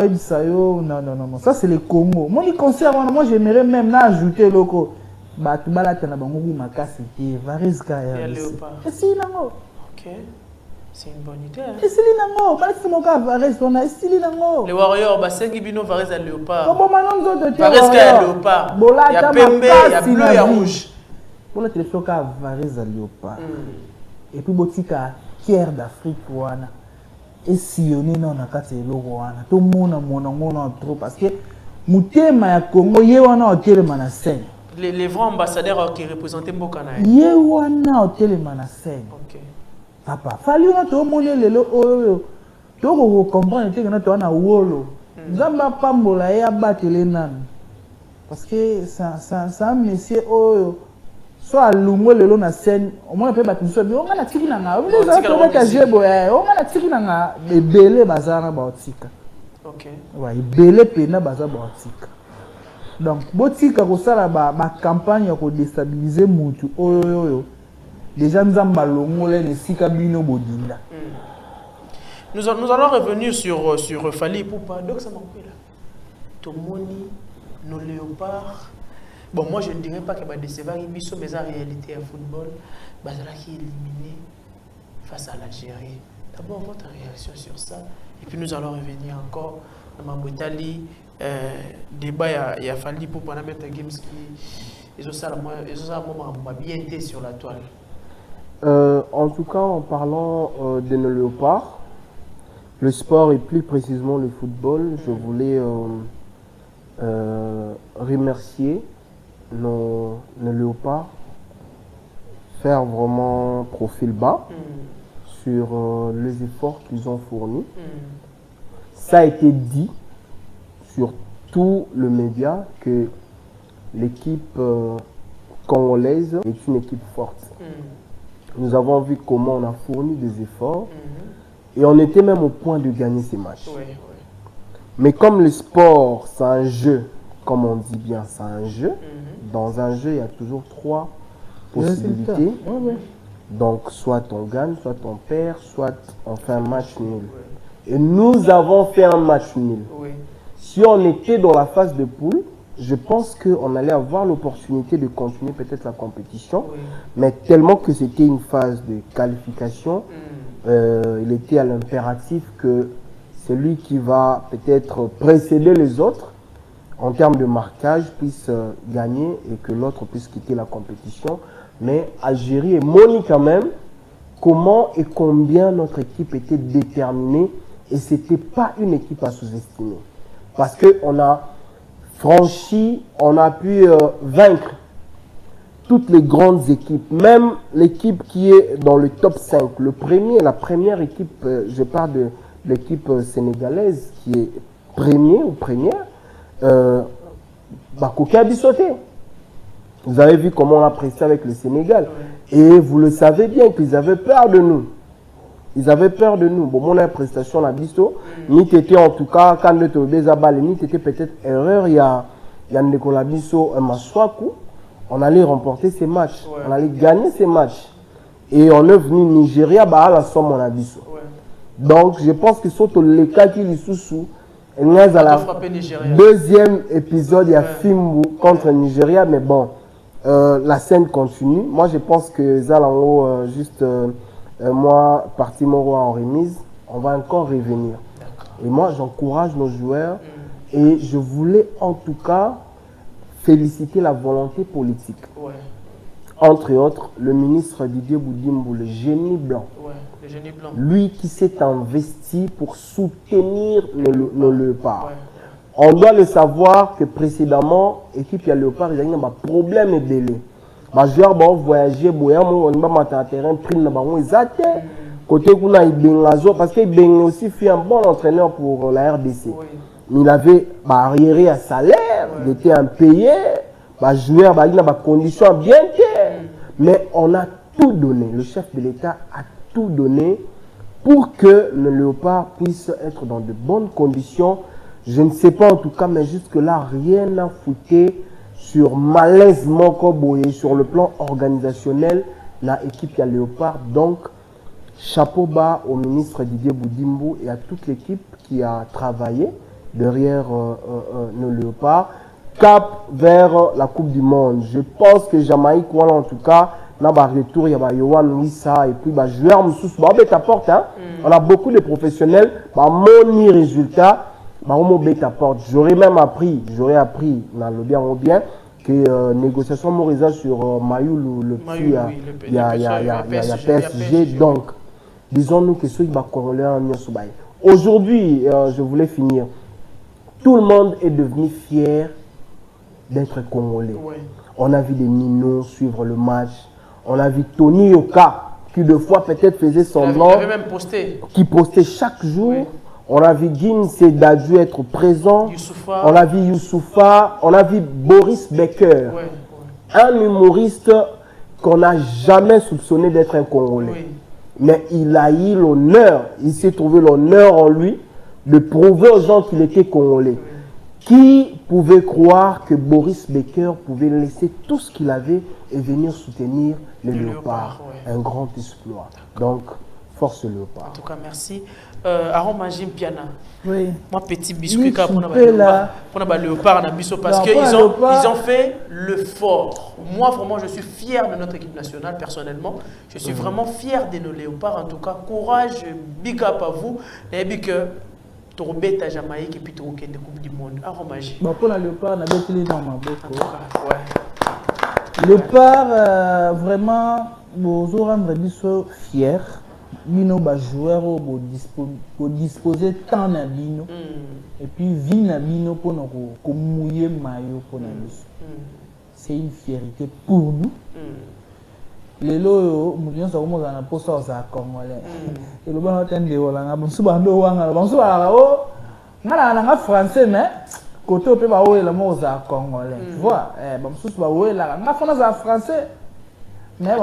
ça c'est le Congo. Moi les concerts moi j'aimerais même ajouter loco batubala tana bango makasi et variska et si nango. OK. C'est une bonne idée. Et si nango, balaki moka varis on a si nango. Les warriors basengi bino varis à léopard. Bon maintenant autres variska et léopard. Il y a pembe, il y a bleu, il y a rouge. Pour la télésoka varis à léopard. Et puis botika Pierre d'Afrique wana. Et sillonner non na kati eloko wana to mona trop parce que mutema ya Congo ye wana hôtel na scène les vrais ambassadeurs qui représentaient Mboka na ye wana hôtel na scène. OK papa fali na to mona lelo oyo to ko comprendre que na to na wolo nzamba pambola ya batele nan parce que ça monsieur oyo soit lungo lelo na scène au moins peut battre so on na tiki na nga on na jebo ya on na tiki na nga bebele bazana ba otika. OK ouais bebele pena baza ba otika donc botika ko sala ba campagne ko déstabiliser mutu oyo déjà nzamba longo le ne sika bino bodinda. Nous allons revenir sur Fally Ipupa donc ça m'appelle Tomoni nos léopards. Bon, moi je ne dirais pas que va décevoir Ibiso, mais en réalité, en football, Bazala qui est éliminé face à l'Algérie. D'abord, votre réaction sur ça. Et puis nous allons revenir encore dans Mambotali. Débat, il y a Fally Ipupa pendant Meta Games qui. Ils ont ça bien été sur la toile. En tout cas, en parlant de nos léopards, le sport et plus précisément le football, je voulais remercier nos léopards, faire vraiment profil bas sur les efforts qu'ils ont fournis. Ça a été dit sur tout le média que l'équipe congolaise est une équipe forte. Nous avons vu comment on a fourni des efforts et on était même au point de gagner ces matchs. Mais comme le sport, c'est un jeu, comme on dit bien, c'est un jeu. Dans un jeu, il y a toujours 3 possibilités. Donc, soit on gagne, soit on perd, soit on fait un match nul. Et nous avons fait un match nul. Si on était dans la phase de poule, je pense qu'on allait avoir l'opportunité de continuer peut-être la compétition. Mais tellement que c'était une phase de qualification, il était à l'impératif que celui qui va peut-être précéder les autres en termes de marquage puisse gagner et que l'autre puisse quitter la compétition. Mais Algérie est moni quand même comment et combien notre équipe était déterminée et ce n'était pas une équipe à sous-estimer. Parce qu'on a franchi, on a pu vaincre toutes les grandes équipes, même l'équipe qui est dans le top 5. La première équipe, je parle de l'équipe sénégalaise qui est première, Bakoki a sauté. Vous avez vu comment on a pressé avec le Sénégal. Et vous le savez bien qu'ils avaient peur de nous. Ils avaient peur de nous. Bon, mon prestation à Bisto, ni t'étais en tout cas, quand le Tobé Zabal, ni t'étais peut-être erreur, il y a Nicolas Bisso, un Maswaku, on allait remporter ces matchs. On allait gagner ces matchs. Et on est venu Nigeria, bah, à la somme, on a Bisso. Donc, je pense que surtout les cas qui sont sous, Deuxième épisode, il y a Fimbu contre Nigeria, mais bon, la scène continue. Moi, je pense que Zalango, juste moi, parti Moro en remise, on va encore revenir. Et moi, j'encourage nos joueurs et je voulais en tout cas féliciter la volonté politique. Ouais. Entre autres, le ministre Didier Boudimbo, le génie blanc. Ouais, le génie blanc. Lui qui s'est investi pour soutenir nos léopards. Ouais. On doit le savoir que précédemment, l'équipe de léopards, il y a un problème et délai. Les joueurs vont voyager, ils vont sur terrain, côté parce qu'il aussi fait un bon entraîneur pour la RDC. Oui. Il avait arriéré à salaire, il était impayé, les joueurs il a des conditions bien. Mais on a tout donné, le chef de l'État a tout donné pour que le léopard puisse être dans de bonnes conditions. Je ne sais pas en tout cas, mais jusque-là, rien n'a fouté sur malaisement Koboye, sur le plan organisationnel, l'équipe de léopard. Donc, chapeau bas au ministre Didier Boudimbo et à toute l'équipe qui a travaillé derrière nos léopards. Cap vers la Coupe du Monde. Je pense que Jamaïque, voilà, en tout cas, dans le retour, il y a Yohan Wissa et puis joueur on a beaucoup de professionnels. Mon résultat, j'aurais même appris dans le bien que négociation Morisa sur Mayou, le petit, il y a PSG. Donc, disons-nous que ceux qui vont aujourd'hui, je voulais finir. Tout le monde est devenu fier d'être congolais. Ouais. On a vu des Nino suivre le match. On a vu Tony Yoka, qui de fois peut-être faisait semblant. Qui postait chaque jour. Oui. On a vu Gim Sedadju être présent. Youssoufa. On a vu Youssoufa. On a vu Boris Becker. Ouais. Un humoriste qu'on n'a jamais soupçonné d'être un Congolais. Oui. Mais il a eu l'honneur, il s'est trouvé l'honneur en lui de prouver aux gens qu'il était Congolais. Oui. Qui pouvait croire que Boris Becker pouvait laisser tout ce qu'il avait et venir soutenir les léopards. Ouais. Un grand exploit. Donc, force léopard. En tout cas, merci. Aromagim Piana. Oui. Moi, petit biscuit pour les léopards parce qu'ils ont fait le fort. Moi, vraiment, je suis fier de notre équipe nationale, personnellement. Je suis vraiment fier de nos léopards. En tout cas, courage, big up à vous. Et big up. Torobeta Jamaïque et puis Toroké de Coupe du Monde. Aromagé. Bon, pour la léopard, on a bien télé dans ma bouche. Léopard, vraiment, vous rendre fiers. Bino ba joueur pour disposer tant na bino. Et puis vina bino pour nous mouiller maillot pour nous. C'est une fierté pour nous. Les lots, nous sommes en poste aux Congolais. Et le bon attendez, on a besoin de français, mais côté peut pas ouer le mot aux Congolais. Tu vois, ouer la français. Mais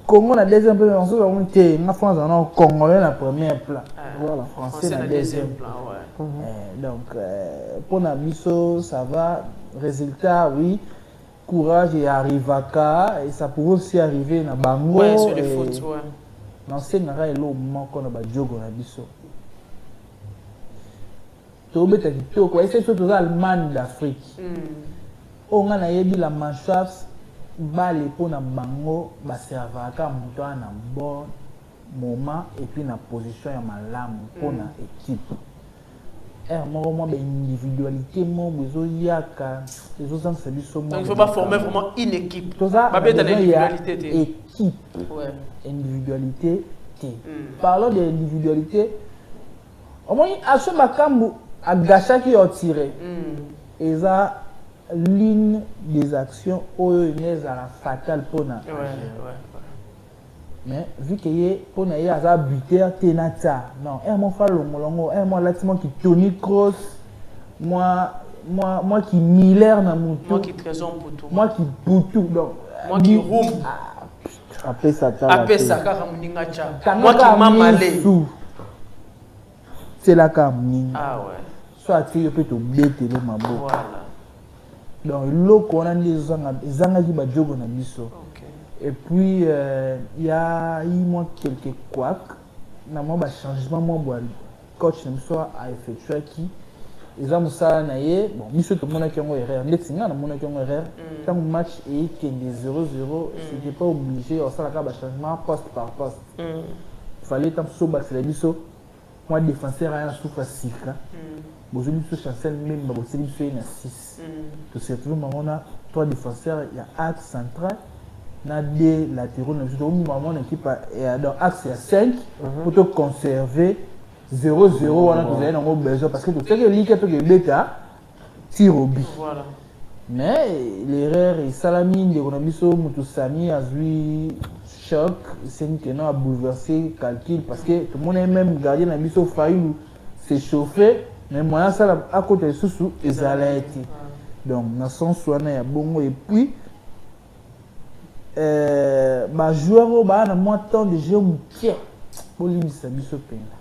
Congo na deuxième plan, on na France en Congolais na premier plan. Voilà, français na deuxième plan. Donc, pour Nabiso, ça va. Résultat, oui. Courage et arrivaka et ça pourrait aussi arriver na bango sur le foot ouais dans ce nara elo moko na ba jogo na biso to beta kitoko ese to za Allemagne d'Afrique on a yebi la mannschaft bale pour na bango ba servaka muto na bon moment et puis na position ya malamu pour na équipe individualité, donc il ne faut pas former vraiment une équipe. Équipe. Ouais. Individualité. Parlons d'individualité. Au moins, à ce moment à Gacha qui a tiré. Et ça, l'une des actions est fatale pour nous. Mais vu qu'il y a pour un buteur tenata non moi faire le molongo moi l'attiment qui Tony Kroos moi qui Miller na mutu moi qui Trésor Mputu moi qui Mputu donc moi qui Roum après ça moi qui Mamalé c'est la camine ah ouais soit tu peux te bêter le mabo voilà donc loko na zanga qui ba jogo na biso. Et puis, il y a eu quelques couacs. Dans mon changement, coach na biso a effectué qui eza mosala na ye bon biso tomonaki yango erreur ndeti nga namonaki yango erreur ntango match eyekende 0-0 c'était pas obligé osalaka bachangement poste par poste fallait ntango so basela biso mwa défenseur aya na suka sika bozwi biso chancel memba boseli biso ye na 6 tose retrouve bango na 3 défenseurs ya axe central na 2 latéraux na biso tokobima bango na équipe dans axe ya 5 pour te conserver 0-0 wana tozali nango besoin parce que toteki eliki tokebeta tir au but mais l'erreur esalami ndeko na biso moto sami azwi choc esengi keno a bouleversé calcul parce que tomoni même gardien na biso faillu s'échauffer mais moyen asala akota lisusu ezala ete donc na sens wana ya bongo et puis bajoueur oyo baa na mwa temps de jeu mokie bolimbisa biso mpena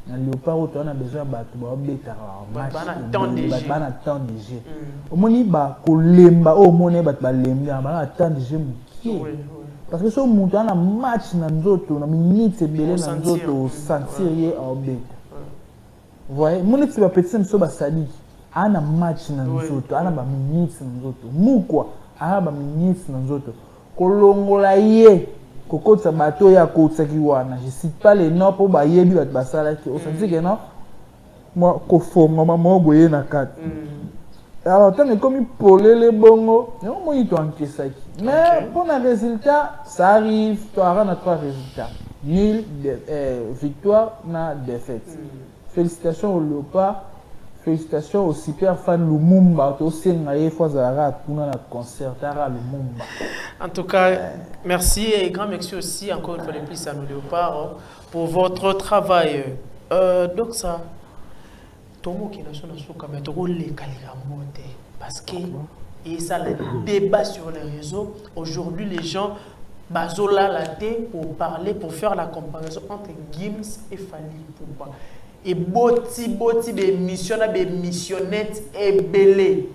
na léopard oyo toza na besoin ya bato baobetaka bana na temps de jeu omoni bakolemba oyo omoni bato balembaka bana na temps de jeu mokie parce que so moto ana match na nzoto na minute ebele na nzoto osentir ye aobeta voye moni ti bapetisa miso basadiki ana match na nzoto ana baminute na nzoto mukwa ana baminute na nzoto kolongola ye kokotisa bato oyo akotisaki wana je cite pas les noms mpo bayebi bato basalaki osantike no kofongama moko boye na kati alors ntango ekomi polele bongo yango moi to ankesaki mais mpo na résultat ça arrive toara na 3 résultats nul victoire na défaite félicitations au léopard félicitations au super fan Lumumba tosenga ye fois azalaka kuna na concert tara Lumumba. En tout cas, merci et grand merci aussi encore une fois de plus à nos léopards pour votre travail. Donc ça, Tomo qui est national mais Togo les parce que et ça le débat sur les réseaux. Aujourd'hui, les gens bazola la tête pour parler, pour faire la comparaison entre Gims et Fally Ipupa. Et boti des missionnettes et belé.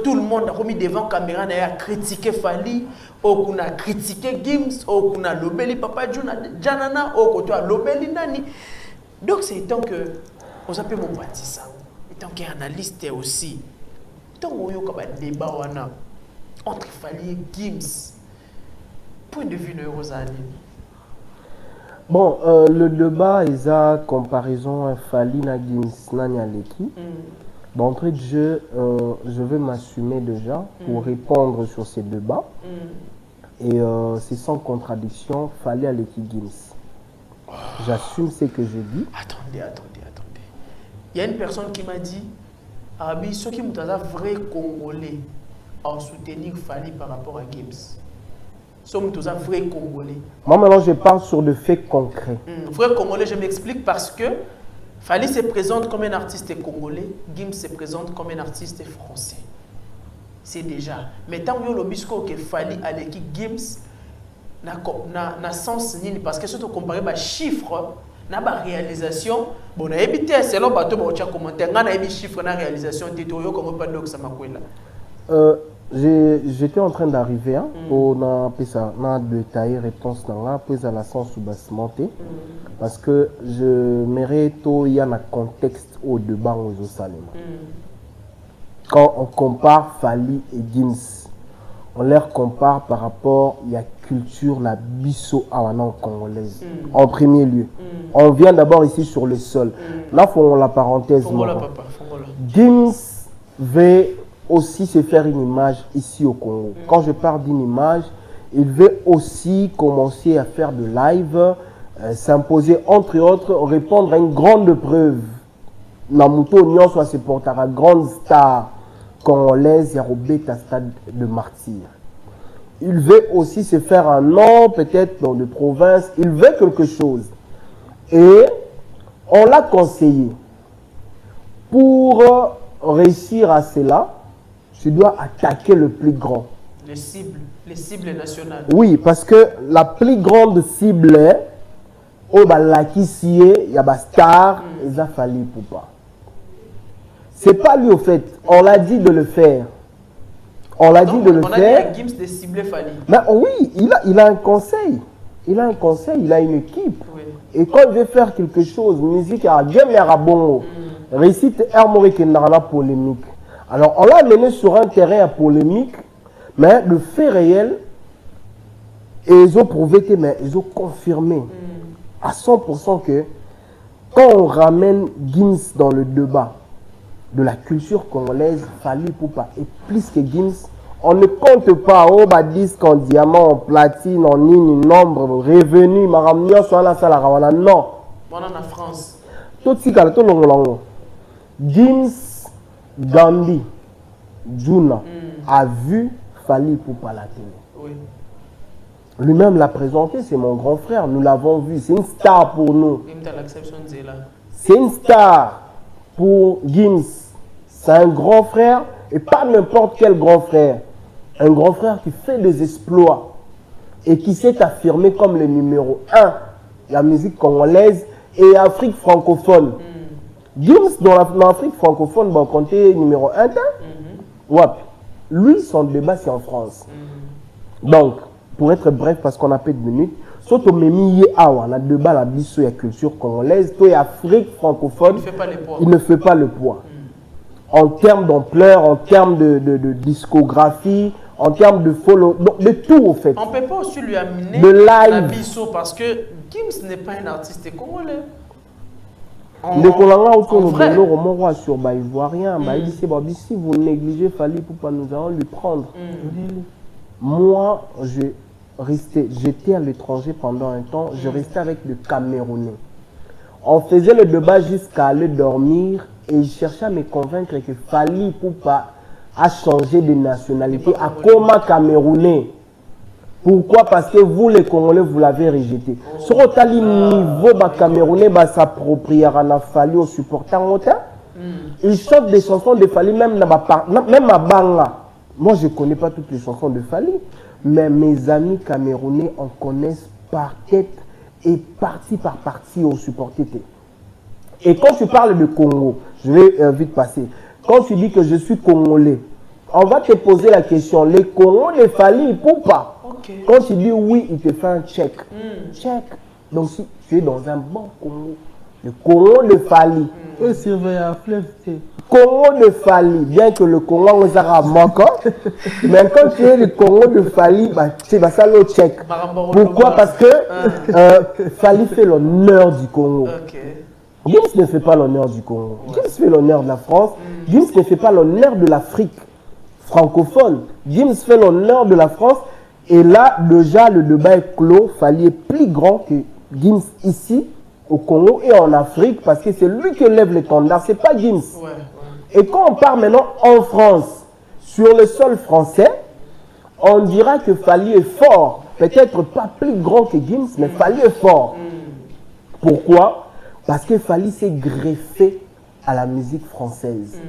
Tout le monde a remis devant la caméra et a critiqué Fally, ou a critiqué Gims, ou a lobeli Papa Janana, ou a lobeli Nani. Donc c'est tant que on s'appelle mon ça. Et tant qu'analyste aussi. Tant qu'on y a un débat entre Fally et Gims. Point de vue de Rosalie. Bon, le débat est à comparaison à Fally na Gims na Nyaleki. D'entrée de jeu, je vais m'assumer déjà pour répondre sur ces débats. Et c'est sans contradiction, Fally Aleki Gims. J'assume ce que je dis. Attendez. Il y a une personne qui m'a dit, Arabi, ceux qui m'ont vrai Congolais en soutenir Fally par rapport à Gims. Sommes tous un vrai Congolais. Moi maintenant je parle sur des faits concrets. Vrai Congolais, je m'explique parce que Fally se présente comme un artiste congolais, Gims se présente comme un artiste français. C'est déjà. Mais tant que le bisco que Fally Aleki Gims n'a sens ni parce que surtout comparé les chiffres, na ba réalisation, bon na évité selon bateau ba tia commentaire, na ébi chiffre na réalisation tutoriel comme pas donc ça makwela. J'étais en train d'arriver pour détailler réponse dans la prise à la sens sous-basse-montée parce que je mérite il y a un contexte au débat aux Salem. Quand on compare Fally et Gims, on les compare par rapport à la culture la biso awana congolaise. En premier lieu, on vient d'abord ici sur le sol. Là, faut la parenthèse. Gims veut aussi se faire une image ici au Congo. Quand je parle d'une image, il veut aussi commencer à faire de live, s'imposer entre autres, répondre à une grande preuve. Namuto Nyon soit se porter à grande star congolaise, Yarobeta stade de martyr. Il veut aussi se faire un nom, peut-être dans les provinces. Il veut quelque chose. Et on l'a conseillé. Pour réussir à cela, tu dois attaquer le plus grand. Les cibles nationales. Oui, parce que la plus grande cible est au Balakisie, il y a des stars, il a fallu pour pas. C'est pas lui au fait, on l'a dit de le faire. On l'a dit de le faire. On a dit à Gims de cibler Fally. Mais oui, il a un conseil. Il a un conseil, il a une équipe. Oui. Et quand il veut faire quelque chose, musique à game et à bongo, récite Hermorique et Narana polémique. Alors on l'a mené sur un terrain à polémique, mais le fait réel, et ils ont prouvé que, mais ils ont confirmé à 100% que quand on ramène Gims dans le débat de la culture congolaise, Fally Ipupa est plus que Gims. On ne compte pas au disque en diamant, en platine, en ligne, nombre, revenu, maramnia, soit la salle à non. Voilà en France. Tout ce qui est tout le Gims Gambi Juna a vu Fally Ipupa à la télé. Oui. Lui-même l'a présenté, c'est mon grand frère, nous l'avons vu, c'est une star pour nous. C'est une star pour Gims. C'est un grand frère, et pas n'importe quel grand frère. Un grand frère qui fait des exploits et qui s'est affirmé comme le numéro 1 de la musique congolaise et Afrique francophone. Gims, dans l'Afrique francophone, on comptait numéro 1. Ouais. Lui, son débat, c'est en France. Donc, pour être bref, parce qu'on a peu de minutes, surtout Memi Awa, on a débat la biso et la culture congolaise, toi et Afrique francophone, il ne fait pas le poids. En termes d'ampleur, en termes de discographie, en termes de follow, de tout au fait. On ne peut pas aussi lui amener de live. La biso parce que Gims n'est pas un artiste congolais. Si vous négligez Fally Ipupa, nous allons lui prendre. Moi, j'étais à l'étranger pendant un temps, je restais avec le Camerounais. On faisait le débat jusqu'à aller dormir et je cherchais à me convaincre que Fally Ipupa a changé de nationalité à Koma Camerounais. Pourquoi? Parce que vous, les Congolais, vous l'avez rejeté. Sur le niveau, les Camerounais s'approprient à Fally au supportant. Ils chantent des chansons de Fally, même à Banga. Moi, je ne connais pas toutes les chansons de Fally, mais mes amis camerounais en connaissent par tête et partie par partie au supporter. Et quand tu parles de Congo, je vais vite passer. Quand tu dis que je suis congolais, on va te poser la question, les Congolais de Fally Ipupa. Okay. Quand tu dis oui, il te fait un check. Check. Donc si tu es dans un bon Congo, le Congo de Fally. Congo de Fally, bien que le Congo on a manqué, mais quand tu es le Congo de Fally, c'est ça le check. Pourquoi? Parce que Fally fait l'honneur du Congo. Gims ne fait pas l'honneur du Congo. Gims fait l'honneur de la France. Gims ne fait pas l'honneur de l'Afrique francophone. Gims fait l'honneur de la France. Et là, déjà, le débat est clos. Fally est plus grand que Gims ici, au Congo et en Afrique, parce que c'est lui qui lève l'étendard, c'est pas Gims. Et quand on part maintenant en France, sur le sol français, on dira que Fally est fort. Peut-être pas plus grand que Gims, mais Fally est fort. Pourquoi? Parce que Fally s'est greffé à la musique française.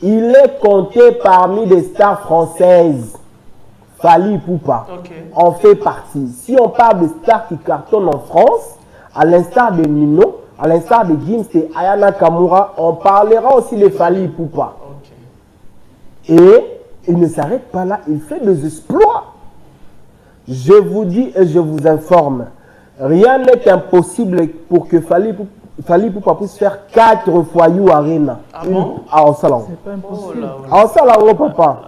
Il est compté parmi des stars françaises. Fally Ipupa en fait partie. Si on parle de stars qui cartonnent en France, à l'instar de Nino, à l'instar de Gims et Ayana Kamura, on parlera aussi de Fally Ipupa. Et il ne s'arrête pas là, il fait des exploits. Je vous dis et je vous informe, rien n'est impossible pour que Fally Ipupa puisse faire 4 fois You Arena. En salon. C'est pas impossible. En salon, papa.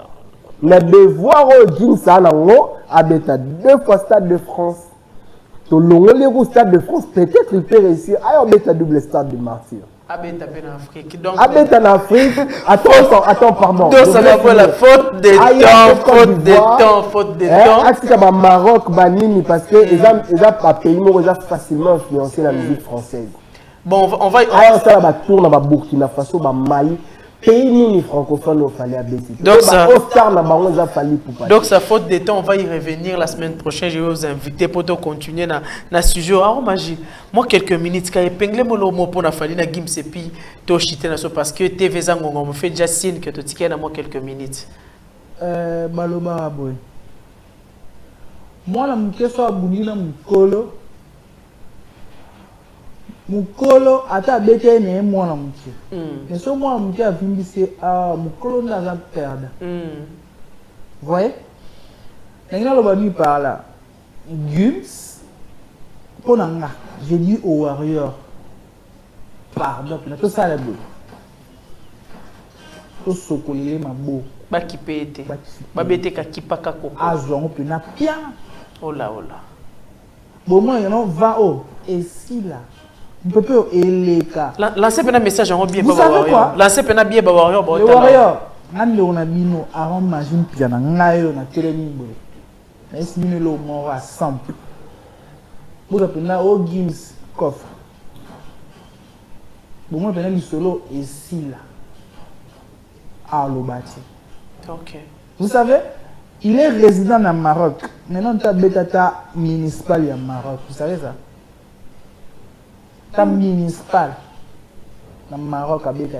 Mais de voir Gims à 2 fois Stade de France. Le Stade de France, peut-être il peut réussir à mettre un double Stade de Martyr. Abeta en Afrique. Donc, Abeta en Afrique. Attends, pardon. Donc ça va faire la faute des temps, faute des temps. Afrique, Maroc, Banini, parce que ils ont pays, ils ont facilement influencé la musique française. Bon, on va. Ça va tourner à Burkina Faso, Mali. Pays ni francophone au Fally Abeti. Donc ça faute de temps, on va y revenir la semaine prochaine. Je vais vous inviter pour continuer na sujet. Ah magie. Moi quelques minutes quand épinglé mon mot pour na Fally na Gims et puis to chiter na so parce que TV zango on me fait déjà signe que to ticket na moi quelques minutes. Baloba boy. Moi la mkeso abuni na mukolo. Mukolo ata bete ne mwana muke. Mais so mwana muke avimbisi mukolo ndaza perdre. Voyez? Nengina loba ni par là. Gims Pour Nanga, j'ai dit aux warriors, pardon, tout ça là-bas. Tout ce que les mabou. Baki pété. Babete kakipa kako. Azon pena bien. Oh là. Bon moi il y en va oh et si là. On peut pas éleka. Lancez un message en bien. Vous savez quoi? Lancez un bien warrior. Le warrior. Nande on a bino avant machine piano ngayo na telemi boy. Na esi bino lo mo wa sample. Vous pena au games coffre. Bon moi pena li solo et si là. À l'obati. OK. Vous savez, il est résident au Maroc. Maintenant, tu as bêta municipal au Maroc. Vous savez ça? Tu as municipal au Maroc à bêta.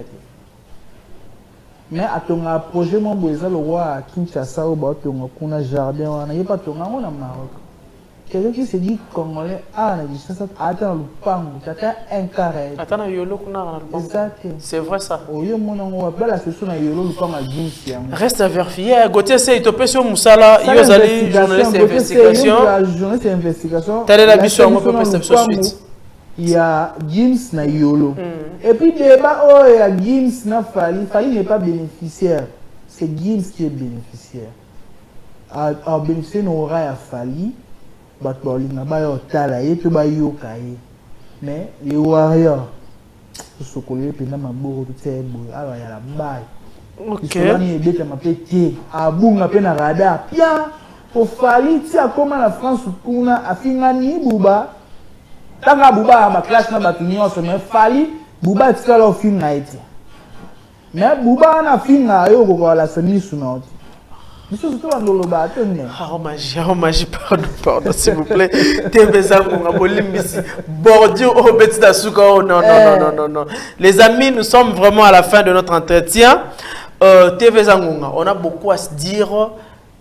Mais à ton projet, mon besoin le roi à Kinshasa ou ton jardin, on n'a pas ton au Maroc. Quelqu'un qui se dit congolais, ah, attends le pan, tu as un carré. Attends, yolo c'est vrai ça. Reste à vérifier. Gauthier, c'est Etopé sur Moussala, Yozali, journaliste d'investigation. T'as la mission, on peut passer sur suite. Il y a Gims na Yolo. Et puis débat, oh, il y a Gims na Fali. Fali n'est pas bénéficiaire. C'est Gims qui est bénéficiaire. À bénéficier, on aura à Fali. Mais les warriors, ce qu'on les pénal ma bourre de terre, alors il y a la baille. Ok. Ils sont là, ils à boum à peine à radar. Bien, au Fali, tu sais comment la France a fini Bouba. Tant que Bouba a ma classe, n'a pas tenu en semaine. Fali, Bouba est là au film Haïti. Mais Bouba a fini à eux pour la semaine sous notre. Hommage, pardon, s'il vous plaît. Non. Les amis, nous sommes vraiment à la fin de notre entretien. TV Zangunga, on a beaucoup à se dire.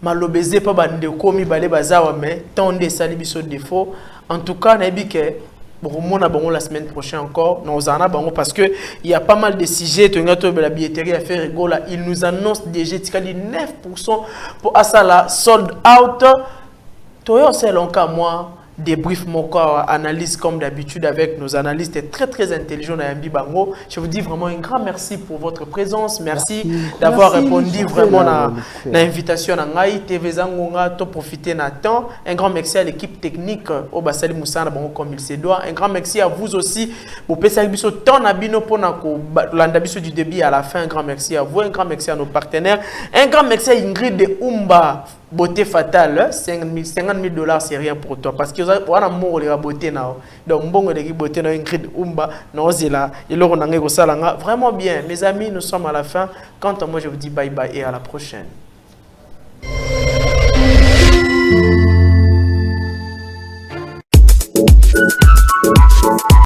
Malobézé pas bande komi balé bazawa mais tant de salibiso défaut. En tout cas, n'abike. Bon, la semaine prochaine encore, nous en avons parce que il y a pas mal de sujets. La billetterie a fait rigoler. Il nous annonce déjà 9% pour la sold out. Toi, c'est l'enca moi. Débrief mon corps, analyse comme d'habitude avec nos analystes très intelligents à Yambi Bango. Je vous dis vraiment un grand merci pour votre présence. Merci d'avoir répondu vraiment à l'invitation à Ngai TV Zangonga to profiter na temps. Un grand merci à l'équipe technique au Basali Moussana Bango comme il se doit. Un grand merci à vous aussi pour passer biso temps nabino pour l'andabiso du début à la fin. Un grand merci à vous, un grand merci à nos partenaires. Un grand merci à Ingrid de Umba. Beauté fatale, $50 000 c'est rien pour toi parce que on a mort les beauté now. Donc bon les beauté na Ingrid Umba nozela iloro nange ko salanga vraiment bien. Mes amis, nous sommes à la fin. Quant à moi, je vous dis bye bye et à la prochaine.